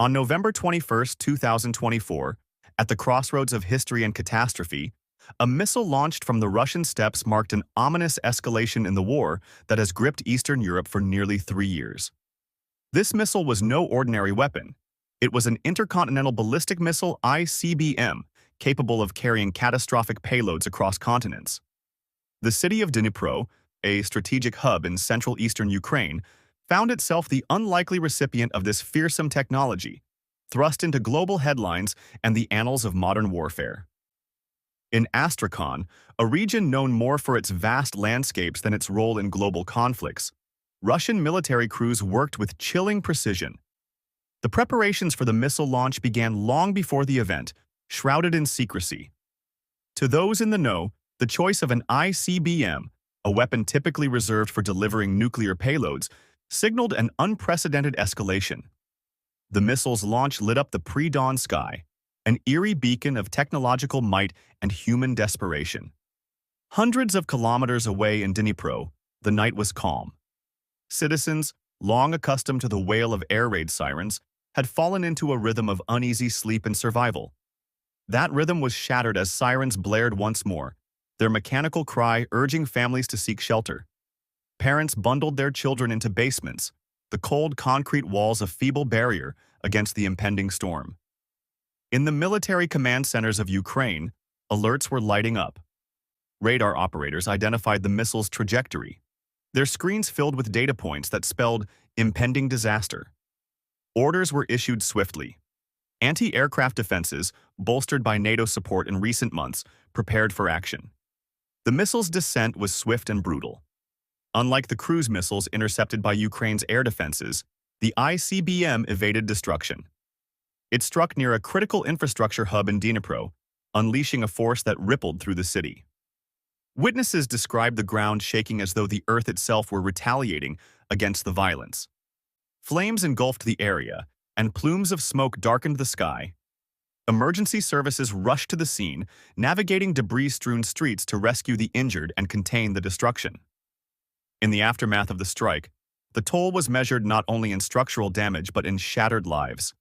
On November 21, 2024, at the crossroads of history and catastrophe, a missile launched from the Russian steppes marked an ominous escalation in the war that has gripped Eastern Europe for nearly 3 years. This missile was no ordinary weapon. It was an intercontinental ballistic missile ICBM, capable of carrying catastrophic payloads across continents. The city of Dnipro, a strategic hub in central eastern Ukraine, found itself the unlikely recipient of this fearsome technology, thrust into global headlines and the annals of modern warfare. In Astrakhan, a region known more for its vast landscapes than its role in global conflicts, Russian military crews worked with chilling precision. The preparations for the missile launch began long before the event, shrouded in secrecy. To those in the know, the choice of an ICBM, a weapon typically reserved for delivering nuclear payloads, signaled an unprecedented escalation. The missile's launch lit up the pre-dawn sky, an eerie beacon of technological might and human desperation. Hundreds of kilometers away in Dnipro, the night was calm. Citizens, long accustomed to the wail of air raid sirens, had fallen into a rhythm of uneasy sleep and survival. That rhythm was shattered as sirens blared once more, their mechanical cry urging families to seek shelter. Parents bundled their children into basements, the cold concrete walls a feeble barrier against the impending storm. In the military command centers of Ukraine, alerts were lighting up. Radar operators identified the missile's trajectory, their screens filled with data points that spelled impending disaster. Orders were issued swiftly. Anti-aircraft defenses, bolstered by NATO support in recent months, prepared for action. The missile's descent was swift and brutal. Unlike the cruise missiles intercepted by Ukraine's air defenses, the ICBM evaded destruction. It struck near a critical infrastructure hub in Dnipro, unleashing a force that rippled through the city. Witnesses described the ground shaking as though the earth itself were retaliating against the violence. Flames engulfed the area, and plumes of smoke darkened the sky. Emergency services rushed to the scene, navigating debris-strewn streets to rescue the injured and contain the destruction. In the aftermath of the strike, the toll was measured not only in structural damage but in shattered lives.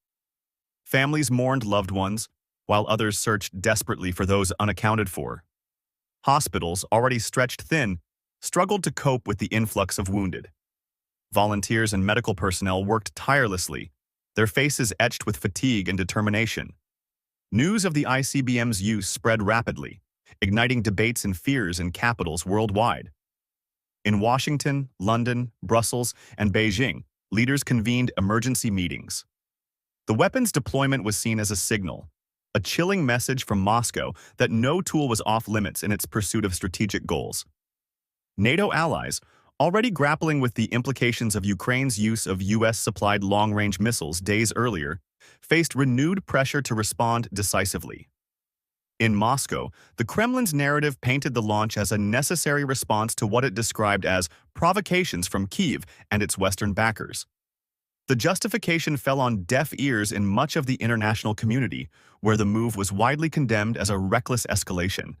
Families mourned loved ones, while others searched desperately for those unaccounted for. Hospitals, already stretched thin, struggled to cope with the influx of wounded. Volunteers and medical personnel worked tirelessly, their faces etched with fatigue and determination. News of the ICBM's use spread rapidly, igniting debates and fears in capitals worldwide. In Washington, London, Brussels, and Beijing, leaders convened emergency meetings. The weapon's deployment was seen as a signal, a chilling message from Moscow that no tool was off-limits in its pursuit of strategic goals. NATO allies, already grappling with the implications of Ukraine's use of US-supplied long-range missiles days earlier, faced renewed pressure to respond decisively. In Moscow, the Kremlin's narrative painted the launch as a necessary response to what it described as provocations from Kyiv and its Western backers. The justification fell on deaf ears in much of the international community, where the move was widely condemned as a reckless escalation.